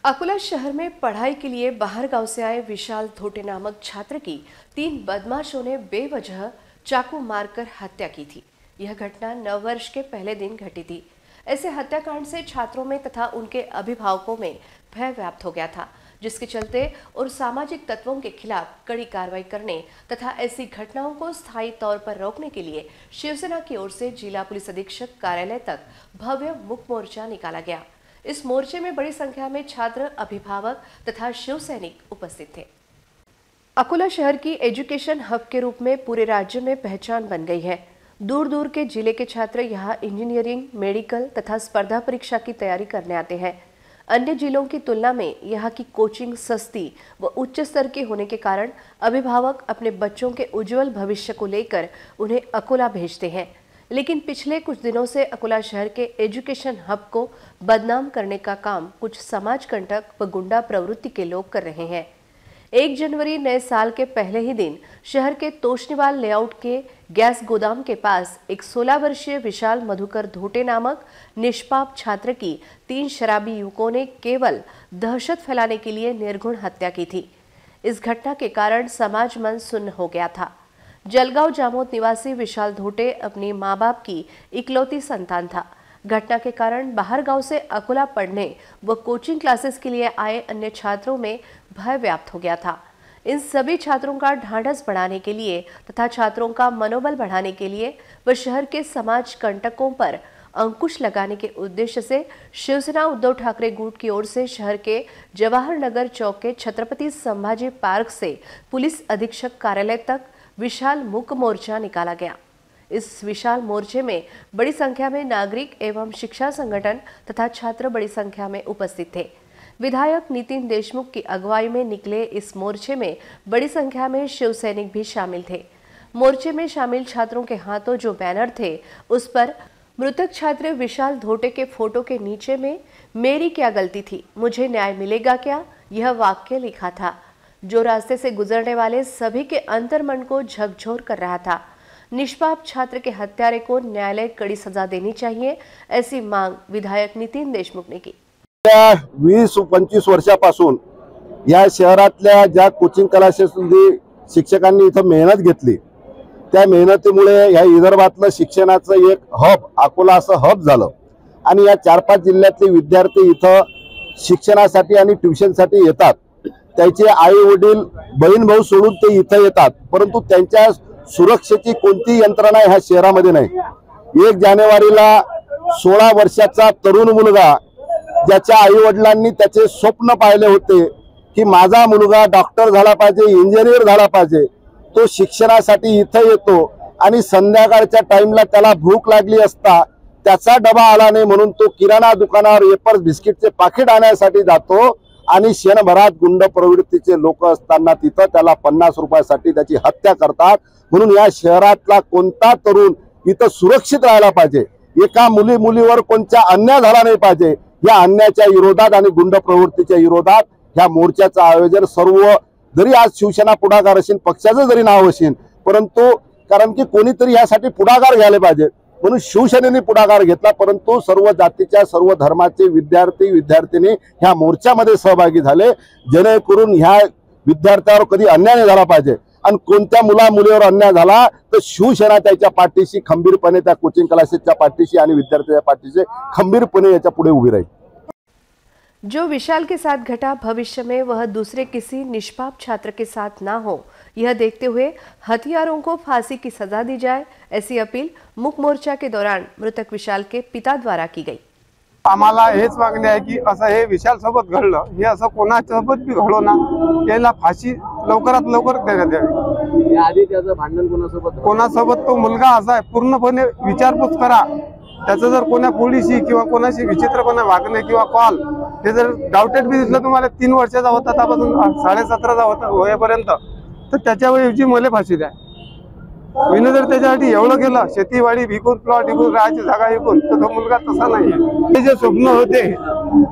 अकोला शहर में पढ़ाई के लिए बाहर गांव से आए विशाल धोटे नामक छात्र की 3 बदमाशों ने बेवजह चाकू मारकर हत्या की थी। यह घटना नववर्ष के पहले दिन घटी थी। ऐसे हत्याकांड से छात्रों में तथा उनके अभिभावकों में भय व्याप्त हो गया था, जिसके चलते और सामाजिक तत्वों के खिलाफ कड़ी कार्रवाई करने तथा ऐसी घटनाओं को स्थायी तौर पर रोकने के लिए शिवसेना की ओर से जिला पुलिस अधीक्षक कार्यालय तक भव्य मुक मोर्चा निकाला गया। इस मोर्चे में बड़ी संख्या में छात्र, अभिभावक तथा शिव सैनिक उपस्थित थे। अकोला शहर की एजुकेशन हब के रूप में पूरे राज्य में पहचान बन गई है। दूर दूर के जिले के छात्र यहाँ इंजीनियरिंग, मेडिकल तथा स्पर्धा परीक्षा की तैयारी करने आते हैं। अन्य जिलों की तुलना में यहाँ की कोचिंग सस्ती व उच्च स्तर की होने के कारण अभिभावक अपने बच्चों के उज्जवल भविष्य को लेकर उन्हें अकोला भेजते हैं। लेकिन पिछले कुछ दिनों से अकोला शहर के एजुकेशन हब को बदनाम करने का काम कुछ समाज कंटक व गुंडा प्रवृत्ति के लोग कर रहे हैं। 1 जनवरी नए साल के पहले ही दिन शहर के तोशनीवाल लेआउट के गैस गोदाम के पास एक 16 वर्षीय विशाल मधुकर धोटे नामक निष्पाप छात्र की 3 शराबी युवकों ने केवल दहशत फैलाने के लिए निर्घुण हत्या की थी। इस घटना के कारण समाज मन सुन्न हो गया था। जलगांव जामोद निवासी विशाल धोटे अपनी मां बाप की इकलौती संतान था। घटना के कारण बाहर गांव से अकोला पढ़ने व कोचिंग क्लासेस के लिए आए अन्य छात्रों में भय व्याप्त हो गया था। इन सभी छात्रों का ढांढस बढ़ाने के लिए तथा छात्रों का मनोबल बढ़ाने के लिए व शहर के समाज कंटकों पर अंकुश लगाने के उद्देश्य से शिवसेना उद्धव ठाकरे गुट की ओर से शहर के जवाहर नगर चौक के छत्रपति संभाजी पार्क से पुलिस अधीक्षक कार्यालय तक विशाल मुक मोर्चा निकाला गया। इस विशाल मोर्चे में बड़ी संख्या में नागरिक एवं शिक्षा संगठन तथा छात्र बड़ी संख्या में उपस्थित थे। विधायक नितिन देशमुख की अगुवाई में निकले इस मोर्चे में बड़ी संख्या में शिव सैनिक भी शामिल थे। मोर्चे में शामिल छात्रों के हाथों जो बैनर थे, उस पर मृतक छात्र विशाल धोटे के फोटो के नीचे में मेरी क्या गलती थी, मुझे न्याय मिलेगा क्या, यह वाक्य लिखा था, जो रास्ते से गुजरने वाले सभी के अंतर्मन को झकझोर कर रहा था। निष्पाप छात्र के हत्यारे को न्यायालय कड़ी सजा देनी चाहिए, ऐसी मांग विधायक नितिन देशमुख ने की। 20-25 वर्षापासून या शहरातल्या ज्या कोचिंग क्लासेसमध्ये शिक्षकांनी इथं मेहनत घेतली, त्या मेहनतीमुळे या विदर्भातलं शिक्षणाचं एक हब अकोला असं हब झालं आणि या 4-5 जिल्ह्यातले विद्यार्थी इथं शिक्षणासाठी आणि ट्युशनसाठी येतात। त्याचे आई वडील बहीण भाऊ सोडून ते इथं येतात, परंतु त्यांच्या सुरक्षेची कोणती यंत्रणा ह्या शहरामध्ये नाही। 1 जानेवारीला 16 वर्षाचा तरुण मुलगा ज्याच्या आई वडिलांनी त्याचे स्वप्न पाहिले होते की माझा मुलगा डॉक्टर झाला पाहिजे, इंजिनियर झाला पाहिजे, तो शिक्षणासाठी इथं येतो आणि संध्याकाळच्या टाइमला त्याला भूक लागली असता त्याचा डबा आला नाही म्हणून तो किराणा दुकानावर वेपर्स बिस्किटचे पाकिट आणण्यासाठी जातो आणि क्षणभरात गुंड प्रवृत्तीचे लोक असताना तिथं त्याला 50 रुपयासाठी त्याची हत्या करतात। म्हणून या शहरातला कोणता तरुण इथं सुरक्षित राहायला पाहिजे, एका मुलीवर कोणता अन्याय झाला नाही पाहिजे। या अन्यायाच्या विरोधात आणि गुंड प्रवृत्तीच्या विरोधात ह्या मोर्चाचं आयोजन सर्व, जरी आज शिवसेना पुढाकार असेल, पक्षाचं जरी नाव असेल, परंतु कारण की कोणीतरी यासाठी पुढाकार घ्यायला पाहिजे म्हणून शिवसेनेने पुढाकार घेतला। परंतु सर्व जातीच्या सर्व धर्माचे विद्यार्थी विद्यार्थिनी ह्या मोर्चामध्ये सहभागी झाले, जेणेकरून ह्या विद्यार्थ्यांवर कधी अन्याय नाही झाला पाहिजे आणि कोणत्या मुलीवर अन्याय झाला तर शिवसेना त्याच्या पाठीशी खंबीरपणे, त्या कोचिंग क्लासेसच्या पाठीशी आणि विद्यार्थ्यांच्या पाठीशी खंबीरपणे याच्या पुढे उभी राहील। जो विशाल के साथ घटा, भविष्य में वह दूसरे किसी निष्पाप छात्र के साथ ना हो, यह देखते हुए हथियारों को फांसी की सजा दी जाए, ऐसी अपील मुक मोर्चा के दौरान मृतक विशाल के पिता द्वारा की गई। आम्हाला हेच मागणी आहे की असं हे विशाल सोबत घडलं, हे असं कोणासोबत बी घडो ना, याला फाशी लवकरात लवकर देण्यात यावी। याआधी त्याचं भांडण कोणासोबत तो मुलगा असा आहे, पूर्णपणे विचारपूस करा। त्याचं जर कोणा पोलिसी किंवा कोणाशी विचित्रपणे वागणे किंवा कॉल हे जर डाउटेड बी दिसलं तुम्हाला, 3 वर्षाचा होता त्यापासून 17.5चा होता होईपर्यंत, तर त्याच्याऐवजी मला फाशी द्या। विनोद जर त्याच्यासाठी एवढं केलं, शेतीवाडी विकून, प्लॉट विकून, राहायची जागा विकून, तर तो मुलगा तसा नाहीये। ते जे स्वप्न होते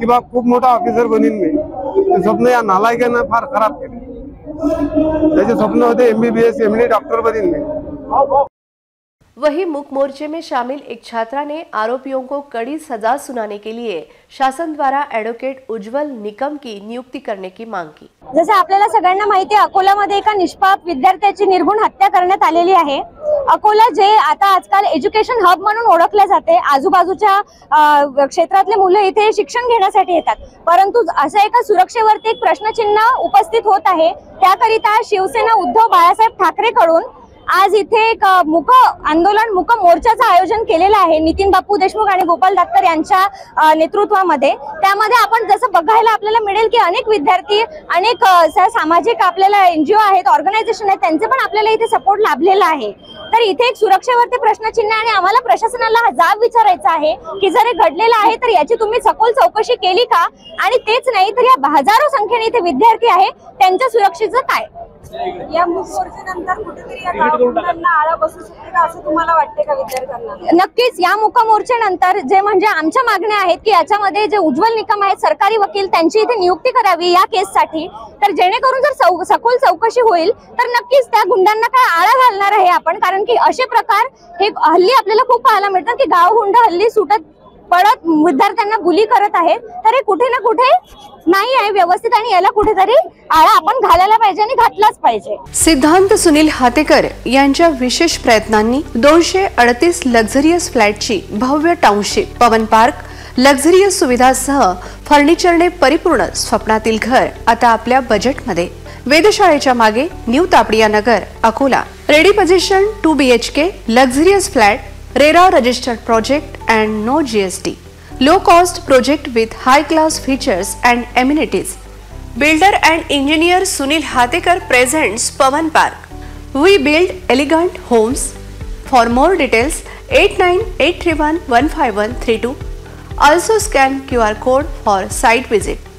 की बा खूप मोठा ऑफिसर बनीन मी, ते स्वप्न या नालायकाने फार खराब केले। त्याचे स्वप्न होते MBBS MD डॉक्टर बनीन मी। वहीं मुक मोर्चे में शामिल एक छात्रा ने आरोपियों को कड़ी सजा सुनाने के लिए शासन द्वारा एडवोकेट उज्ज्वल निकम की नियुक्ती करने की मांग की। जसे आपल्याला सगळ्यांना माहिती आहे, अकोल्यामध्ये एका निष्पाप विद्यार्थ्याची निर्घृण हत्या करण्यात आलेली आहे। अकोला जे आता आजकाल एज्युकेशन हब म्हणून ओळखले जाते, आजूबाजूच्या क्षेत्रातले मुलं इथे शिक्षण घेण्यासाठी येतात, परंतु अशा एका सुरक्षेवरती एक प्रश्नचिन्ह उपस्थित होत आहे। त्याकरिता शिवसेना उद्धव बाळासाहेब ठाकरेंकडून आज इथे एक मूक आंदोलन, मूक मोर्चाचं आयोजन केलेलं आहे नितीन बापू देशमुख आणि गोपाल दात्तर यांच्या नेतृत्वामध्ये। त्यामध्ये आपण जसं बघायला आपल्याला मिळेल की अनेक विद्यार्थी, अनेक सामाजिक आपल्याला एनजीओ आहेत, ऑर्गनायझेशन आहेत, त्यांचे पण आपल्याला इथे सपोर्ट लाभलेला आहे। तर इथे एक सुरक्षेवरती प्रश्नचिन्ह आणि आम्हाला प्रशासनाला हा जाब विचारायचा आहे की जर हे घडलेलं आहे तर याची तुम्ही सखोल चौकशी केली का, आणि तेच नाही तर या हजारो संख्येने इथे विद्यार्थी आहे त्यांच्या सुरक्षेचं काय। या मूक मोर्चानंतर कुठेतरी या गावगुंडांना आळा बसू शकते का असं तुम्हाला वाटते का विद्यार्थ्यांना? नक्कीच या मूक मोर्चानंतर जे म्हणजे आमच्या मागण्या आहेत की याच्यामध्ये जे उज्ज्वल निकम आहेत सरकारी वकील, त्यांची इथे नियुक्ती करावी या केससाठी, तर जेणेकरून जर सखोल चौकशी होईल तर नक्कीच त्या गुंडांना काय आळा घालणार आहे आपण। कारण की असे प्रकार हे हल्ली आपल्याला खूप पाहायला मिळतात की गावगुंड हल्ली सुटत पडत विद्यार्थ्यांना बुली करत आहेत, तर हे कुठे ना कुठे नाही आहे व्यवस्थित आणि याला कुठेतरी आळा आपण घालायला पाहिजे आणि घातलाच पाहिजे। सिद्धांत सुनील हातेकर यांच्या विशेष प्रयत्नांनी 238 लक्झरियस फ्लॅटची भव्य टाउनशिप पवन पार्क, लक्झरियस सुविधासह फर्निचरने परिपूर्ण स्वप्नातील घर आता आपल्या बजेटमध्ये। वेधशाळेच्या मागे new Tapadia Nagar, Akola. Ready position 2 BHK luxurious flat, RERA registered project and no GST. Low cost project with high class features and amenities. Builder and engineer Sunil Hatekar presents Pawan Park. We build elegant homes. For more details 8983115132. Also scan QR code for site visit.